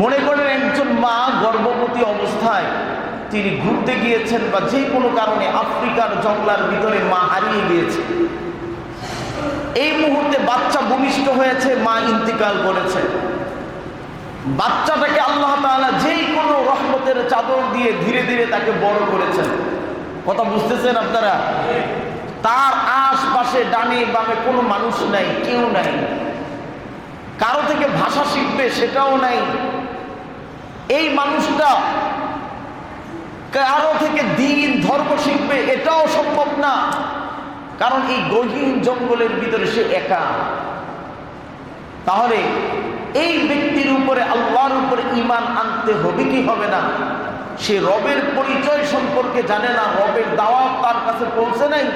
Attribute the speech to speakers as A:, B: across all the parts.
A: মনে করেন একজন মা গর্ভবতী অবস্থায় তিনি ঘুরতে গিয়েছেন বা যে কোনো কারণে আফ্রিকার জঙ্গলার ভিতরে মা হারিয়ে গিয়েছে, এই মুহূর্তে বাচ্চা ভূমিষ্ঠ হয়েছে, মা ইন্তিকাল করেছে। বাচ্চাটাকে আল্লাহ তাআলা যেই কোনো রহমতের চাদর দিয়ে ধীরে ধীরে তাকে বড় করেছেন। কথা বুঝতেছেন আপনারা? তার আশপাশে ডানে বামে কোনো মানুষ নাই, কেউ নাই, কারো থেকে ভাষা শিখবে সেটাও নাই। এই মানুষটা কারো থেকে দিন ধর্ম শিখবে এটাও সম্ভব না, কারণ এই গহীন জঙ্গলের ভিতরে সে একা। তাহলে এই ব্যক্তির উপরে আল্লাহর উপরে ঈমান আনতে হবে কি হবে না? সে রবের পরিচয় সম্পর্কে জানে না, রবের দাওয়াত তার কাছে পৌঁছে নাই।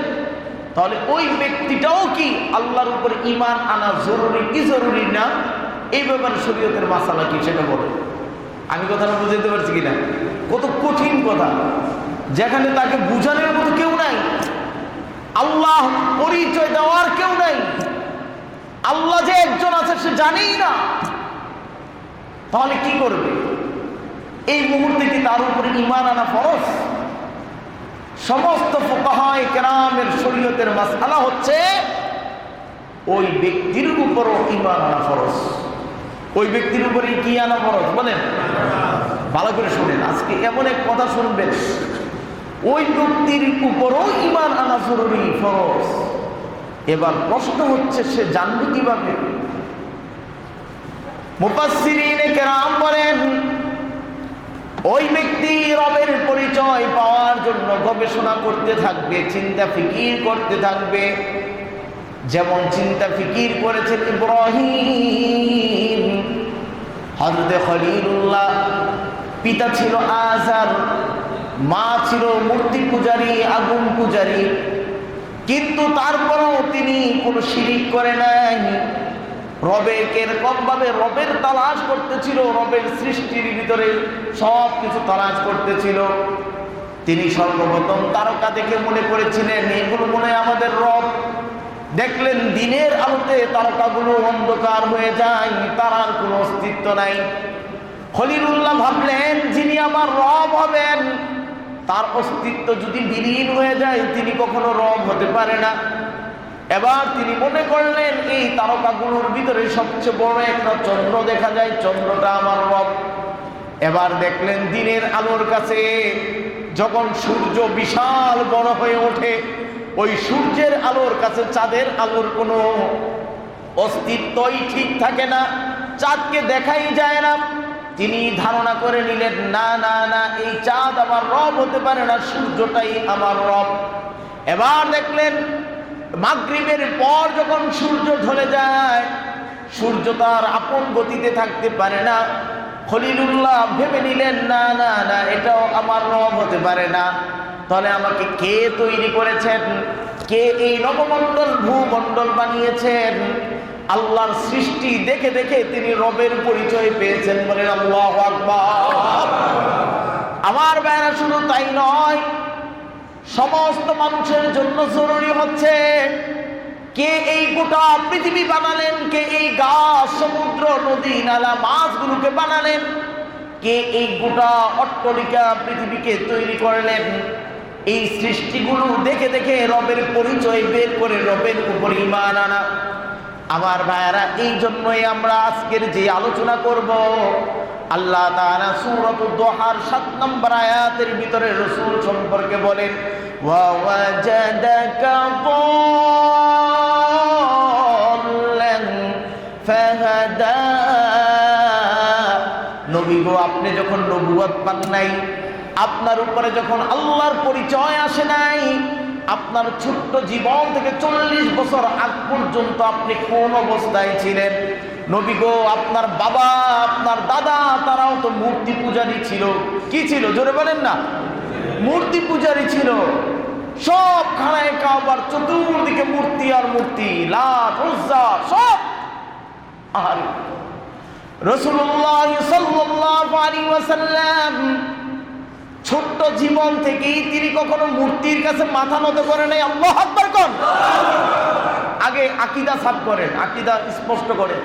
A: তাহলে ওই ব্যক্তিটাও কি আল্লাহর উপরে ঈমান আনা জরুরি কি জরুরি না? এই ব্যাপারে শরীয়তের মাসালা কি সেটা বলে। আমি কথাটা বুঝাতে পারছি কিনা? কত কঠিন কথা, যেখানে তাকে বুঝানোর মতো কেউ নাই, আল্লাহ পরিচয় দেওয়ার কেউ নাই, আল্লাহ যে একজন আছে সে জানেই না। তাহলে কি করবে? এই মুহূর্তে কি তার উপরে ঈমান আনা ফরজ? সমস্ত ফুকাহায়ে কেরামের শরীয়তের মাসআলা হচ্ছে ওই ব্যক্তির উপরও ঈমান আনা ফরজ। ওই ব্যক্তির উপরে কি আনা ফরজ বলেন? ভালো করে শুনেন, আজকে এমন এক কথা শুনবেন, ওই ব্যক্তির উপরও ঈমান আনা জরুরি, ফরজ। এবার প্রশ্ন হচ্ছে সে জানবে কিভাবে? মুফাসসিরিনে কেরাম বলেন ওই ব্যক্তি রবের পরিচয় পাওয়ার জন্য গবেষণা করতে থাকবে, চিন্তা ফিকির করতে থাকবে। যেমন চিন্তা ফিকির করেছেন ইব্রাহিম, হযরত খলিলুল্লাহ। পিতা ছিল আযার, মা ছিল মূর্তি পূজারী, আগুন পূজারী, কিন্তু তারপরেও তিনি কোনো শিরিক করে নাই। রবের ভাবে রবের তালাশ করতেছিল, রবের সৃষ্টির ভিতরে সব কিছু তালাশ করতেছিল। তিনি সর্বপ্রথম তারকা দেখে মনে করেছিলেন এগুলো মনে হয় আমাদের রব। দেখলেন দিনের আলোতে তারকাগুলো অন্ধকার হয়ে যায়, তারার কোনো অস্তিত্ব নাই। খলিলুল্লাহ ভাবলেন যিনি আমার রব হবেন তার অস্তিত্ব যদি বিলীন হয়ে যায় তিনি কখনো রব হতে পারে না। এবার তিনি মনে করলেন এই তারকাগুলোর ভিতরে সবচেয়ে বড় একটা চন্দ্র দেখা যায়, চন্দ্রটা আমার রব। এবার দেখলেন দিনের আলোর কাছে যখন সূর্য বিশাল বড় হয়ে ওঠে, ওই সূর্যের আলোর কাছে চাঁদের আলোর কোনো অস্তিত্বই ঠিক থাকে না, চাঁদকে দেখাই যায় না। তিনি ধারণা করে নিলেন না না না, এই চাঁদ আমার রব হতে পারে না, সূর্যটাই আমার রব। এবার দেখলেন মাগরিবের পর যখন সূর্য ঢলে যায়, সূর্য তার আপন গতিতে থাকতে পারে না। খলিলুল্লাহ ভেবে নিলেন না না না, এটাও আমার রব হতে পারে না। তাহলে আমাকে কে তৈরি করেছেন? কে এই নবমণ্ডল ভূমণ্ডল বানিয়েছেন? আল্লাহর সৃষ্টি দেখে দেখে তিনি রবের পরিচয় পেয়েছেন। বলেন আল্লাহু আকবার। আমার ভাইরা শুধু তাই নয়, সমস্ত মানুষের জন্য জরুরি হচ্ছে কে এই গোটা পৃথিবী বানালেন, কে এই গাছ সমুদ্র নদী নালা মাছগুলোকে বানালেন, কে এই গোটা অট্টালিকা পৃথিবীকে তৈরি করলেন। এই সৃষ্টিগুলো দেখে দেখে রবের পরিচয় বের করে রবের উপর ঈমান আনা। আমার ভাইয়ারা, এই জন্যই আমরা আজকের যে আলোচনা করব, আল্লাহ তাআলা সূরাতুদ দুহার 7 নম্বর আয়াতের ভিতরে রাসূল সম্পর্কে বলেন ওয়া ওয়াজাদাকা দাল্লান ফাহাদা। নবী গো, আপনি যখন নবুয়ত পান নাই, আপনার উপরে যখন আল্লাহর পরিচয় আসে নাই, আপনার ছোট্ট জীবন থেকে 40 বছর আগ পর্যন্ত আপনি কোন অবস্থায় ছিলেন? নবী গো, আপনার বাবা আপনার দাদা তারাও তো মূর্তি পূজারী ছিল। কি ছিল জোরে বলেন না? মূর্তি পূজারী ছিল। সব খানায় কাবার চতুর্দিকে মূর্তি আর মূর্তি, লাত উজ্জা সব। আর রাসূলুল্লাহ সাল্লাল্লাহু আলাইহি ওয়াসাল্লাম ছোট্ট জীবন থেকেই তিনি কখনো মূর্তির কাছে মাথা নত করে নাই। আল্লাহু আকবার কোন। আগে আকীদা সাফ করেন, আকীদা স্পষ্ট করেন।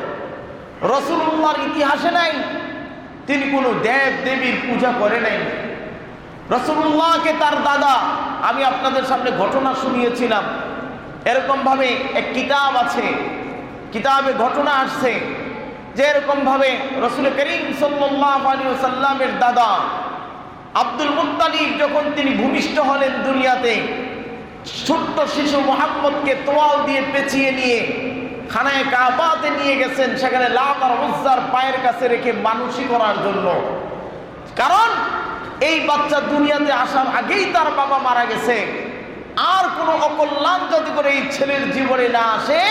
A: রাসূলুল্লাহর ইতিহাসে নাই তিনি কোনো দেব দেবীর পূজা করে নাই। রাসূলুল্লাহকে তার দাদা, আমি আপনাদের সামনে ঘটনা শুনিয়েছিলাম, এরকম ভাবে এক কিতাব আছে, কিতাবে ঘটনা আসছে যে এরকম ভাবে রাসূল করিম সাল্লাল্লাহু আলাইহি ওয়াসাল্লামের দাদা আব্দুল মুত্তালিব যখন তিনি ভূমিষ্ঠ হলেন দুনিয়াতে, ছোট্ট শিশু মুহাম্মদকে তোয়াল দিয়ে পেঁচিয়ে নিয়ে খানায়ে কাবাতে নিয়ে গেছেন, সেখানে লাত আর উজ্জার পায়ের কাছে রেখে মানুষই করার জন্য। কারণ এই বাচ্চা দুনিয়াতে আসার আগেই তার বাবা মারা গেছে, আর কোনো অকল্যাণ যদি করে এই ছেলের জীবনে না আসে,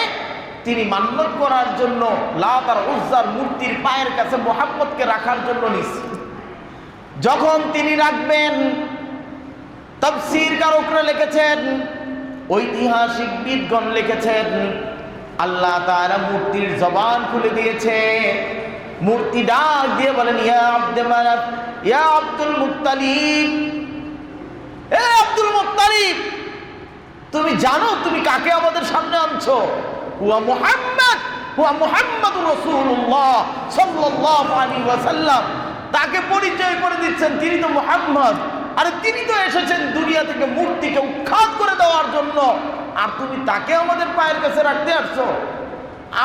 A: তিনি মান্যত করার জন্য লাত আর উজ্জার মূর্তির পায়ের কাছে মুহাম্মদকে রাখার জন্য নিছে। যখন তিনি রাখবেন, তাফসীর কারকরা লিখেছেন, ঐতিহাসিক বিদগণ লিখেছেন, আল্লাহ তাআলা মূর্তির জবান খুলে দিয়েছে। মূর্তি ডাক দিয়ে বলেন, ইয়া আব্দে মানাত, ইয়া আব্দুল মুত্তালিব, এ আব্দুল মুত্তালিব, তুমি জানো তুমি কাকে আমাদের সামনে আনছো? হুয়া মুহাম্মদ, হুয়া মুহাম্মাদুর রাসূলুল্লাহ সাল্লাল্লাহু আলাইহি ওয়াসাল্লাম। তাকে পরিচয় করে দিচ্ছেন, তিনি তো মুহাম্মদ। আরে তিনি তো এসেছেন দুনিয়া থেকে মূর্তিকে উৎখাত করে দেওয়ার জন্য, আর তুমি তাকে আমাদের পায়ের কাছে রাখতে আসছো।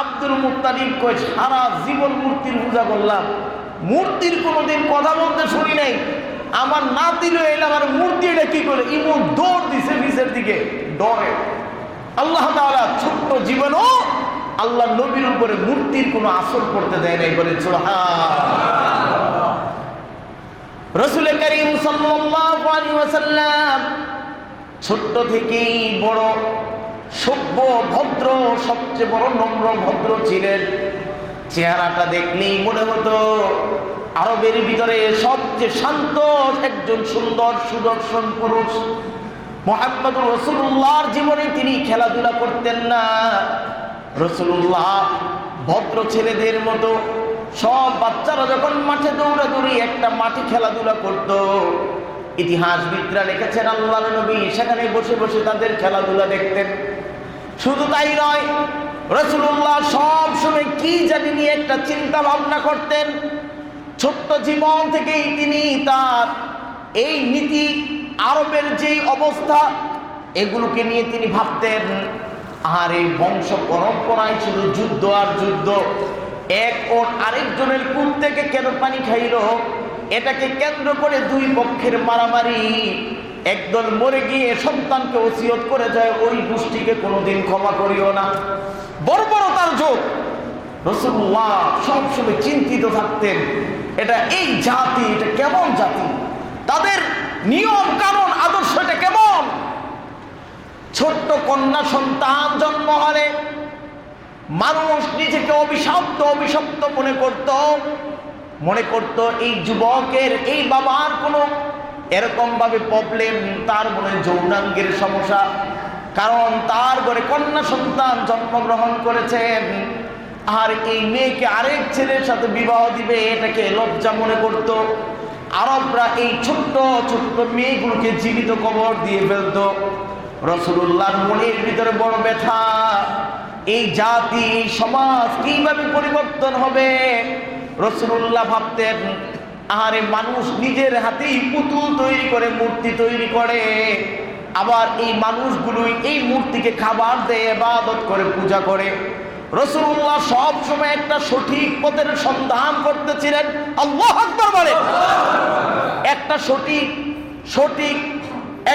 A: আব্দুল মুত্তালিব কয়, সারা জীবন মূর্তির পূজা করলাম, মূর্তির কোনোদিন কথা বলতে শুনি নাই। আমার নাতি এলাম, আর মূর্তি এটা কি করে? ইমন দৌড় দিছে নিচের দিকে ডরে। আল্লাহ তাআলা ছোট্ট জীবনও আল্লাহ নবীর উপরে মূর্তির কোনো আসর করতে দেয় নাই, বলে সুবহানাল্লাহ। রাসূল করিম সাল্লাল্লাহু আলাইহি ওয়াসাল্লাম ছোট্ট থেকেই বড় সভ্য ভদ্র, সবচেয়ে বড় নম্র ভদ্র ছিলেন। চেহারাটা দেখলেই মনে হতো আরবের ভিতরে সবচেয়ে শান্ত একজন সুন্দর সুদর্শন পুরুষ। মুহাম্মদুর রাসূলুল্লাহর জীবনে তিনি খেলাধুলা করতেন না। রাসূলুল্লাহ ভদ্র ছেলেদের মতো সব বাচ্চারা যখন মাঠে দৌড়াদৌড়ি একটা মাঠে খেলাধুলা করত, ইতিহাসবিদরা লিখেছেন আল্লাহর নবী সেখানে বসে বসে তাদের খেলাধুলা দেখতেন। শুধু তাই নয়, রাসূলুল্লাহ সব সময় কি জানি নিয়ে একটা চিন্তা ভাবনা করতেন। ছোট্ট জীবন থেকেই তিনি তার এই নীতি, আরবের যেই অবস্থা, এগুলোকে নিয়ে তিনি ভাবতেন। আর এই বংশ পরম্পরায় শুধু যুদ্ধ আর যুদ্ধ, এক ওট আরেকজনের কূপ থেকে কেন পানি খাইল, এটাকে কেন্দ্র করে দুই পক্ষের মারামারি। একদল মরে গিয়ে সন্তানকে ওসিয়ত করে যায়, ওই গোষ্ঠীকে কোনোদিন ক্ষমা করিও না। বর্বরতার যোগ। রাসূলুল্লাহ সবসময় চিন্তিত থাকতেন, এটা এই জাতি, এটা কেমন জাতি, তাদের নিয়ম কানুন আদর্শটা কেমন। ছোট্ট কন্যা সন্তান জন্ম হলে মানুষ নিজেকে অভিশপ্ত মনে করত এই যুবকের, এই বাবার কোনো এরকম ভাবে প্রবলেম, তার মনে যৌনাঙ্গের সমস্যা, কারণ তার ঘরে কন্যা সন্তান জন্মগ্রহণ করেছেন। আর এই মেয়েকে আরেক ছেলের সাথে বিবাহ দিবে, এটাকে লজ্জা মনে করত। আরবরা এই ছোট্ট ছোট্ট মেয়েগুলোকে জীবিত কবর দিয়ে ফেলত। রাসূলুল্লাহর মনের ভিতরে বড় ব্যথা, এই জাতি, এই সমাজ কিভাবে পরিবর্তন হবে। রাসূলুল্লাহ ভাবতেন, আরে মানুষ নিজের হাতেই পুতুল তৈরি করে, মূর্তি তৈরি করে, আবার এই মানুষগুলোই এই মূর্তিকে খাবার দেয়, ইবাদত করে, পূজা করে। রাসূলুল্লাহ সব সময় একটা সঠিক পথের সন্ধান করতেছিলেন। আল্লাহু আকবার বলে। একটা সঠিক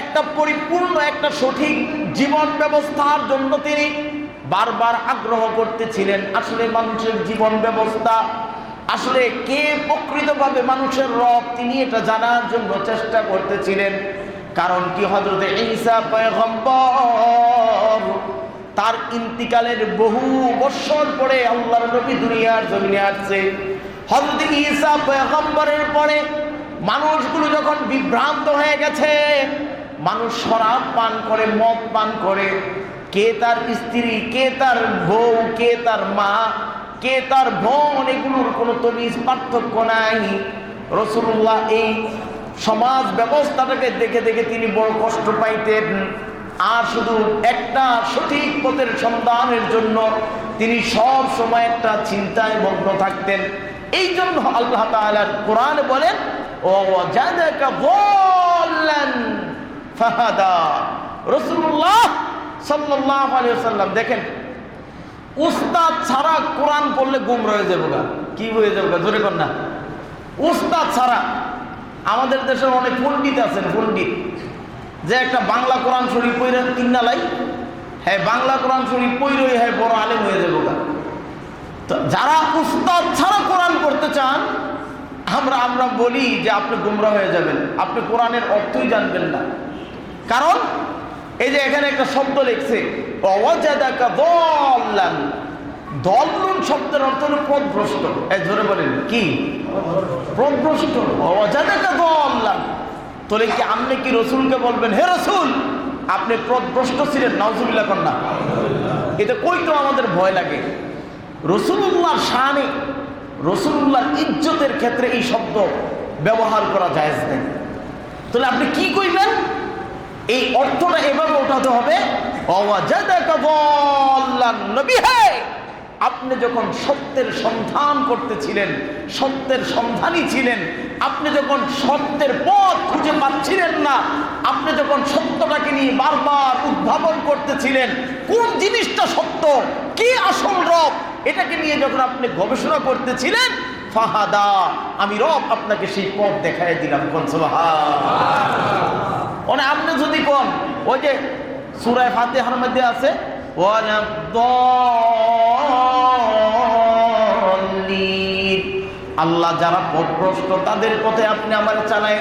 A: একটা পরিপূর্ণ একটা সঠিক জীবন ব্যবস্থার জন্য তিনি বারবার আগ্রহ করতেছিলেন। আসলে মানুষের জীবন ব্যবস্থা, আসলে কে প্রকৃতভাবে মানুষের রব, তিনি এটা জানার জন্য চেষ্টা করতেছিলেন। কারণ কি, হযরত ঈসা পয়গম্বর তার ইন্তিকালের বহু বছর পরে আল্লাহর নবী দুনিয়ার জমিনে আসছে। হযরত ঈসা পয়গম্বরের পরে মানুষগুলো যখন বিভ্রান্ত হয়ে গেছে, মানুষ শরাব পান করে, মদ পান করে, কে তার স্ত্রী, কে তার বউ, কে তার মা, কে তার বোন, এগুলোর কোনো তমিজ পার্থক্য নাই। রাসূলুল্লাহ এই সমাজ ব্যবস্থাটাকে দেখে দেখে তিনি বড় কষ্ট পাইতেন। আর শুধু একটা সঠিক পথের সন্ধানের জন্য তিনি সব সময় একটা চিন্তায় মগ্ন থাকতেন। এই জন্য আল্লাহ তাআলা কোরআন বলেন ওয়াজাদাকা যাল্লান ফাহাদা। রাসূলুল্লাহ সাল্লাল্লাহু আলাইহি ওয়াসাল্লাম দেখেন, উস্তাদ ছাড়া কোরআন পড়লে গুমরা হয়ে যাবে গা। কি হয়ে যাবে গা? জোরে কর না। উস্তাদ ছাড়া আমাদের দেশের অনেক পণ্ডিত আছেন, পণ্ডিত যে একটা বাংলা কোরআন শরীফ পড়ে তিন নালাই, হ্যাঁ বাংলা কোরআন শরীফ পড়েই হ্যাঁ বড় আলেম হয়ে যাবে গা। তো যারা উস্তাদ ছাড়া কোরআন পড়তে চান, আমরা বলি যে আপনি গুমরা হয়ে যাবেন, আপনি কোরআনের অর্থই জানবেন না। কারণ এই যে এখানে একটা শব্দ লিখছে ওয়াজাদাকা যাল্লান, দল্লুন শব্দের অর্থ হলো পথভ্রষ্ট। এই জোরে বলেন কি? পথভ্রষ্ট। ওয়াজাদাকা যাল্লান, তাহলে কি আপনি কি রাসূলকে বলবেন হে রাসূল আপনি পথভ্রষ্ট ছিলেন? নাউজুবিল্লাহ কন্না। এটা কই তো আমাদের ভয় লাগে। রাসূলুল্লাহর শানে, রাসূলুল্লাহর ইজ্জতের ক্ষেত্রে এই শব্দ ব্যবহার করা জায়েজ নেই। তাহলে আপনি কি কইবেন? এই অর্থটা এভাবে উঠাতে হবে ওয়াজাদাকা যাল্লান, নবী হে আপনি যখন সত্যের সন্ধান করতেছিলেন, সত্যের সন্ধানী ছিলেন, আপনি যখন সত্যের পথ খুঁজে পাচ্ছিলেন না, আপনি যখন সত্যটাকে নিয়ে বারবার উদ্ভাবন করতেছিলেন, কোন জিনিসটা সত্য, কি আসল রব, এটাকে নিয়ে যখন আপনি গবেষণা করতেছিলেন, ফাহাদা আমি রব আপনাকে সেই পথ দেখাই দিলাম। কোন সুবহানাল্লাহ। মানে আপনি যদি কোন ওই যে সূরা ফাতিহার মধ্যে আছে ওয়ালাদ-দাল্লিন, আল্লাহ যারা পথভ্রষ্ট তাদের পথে আপনি আমার চালায়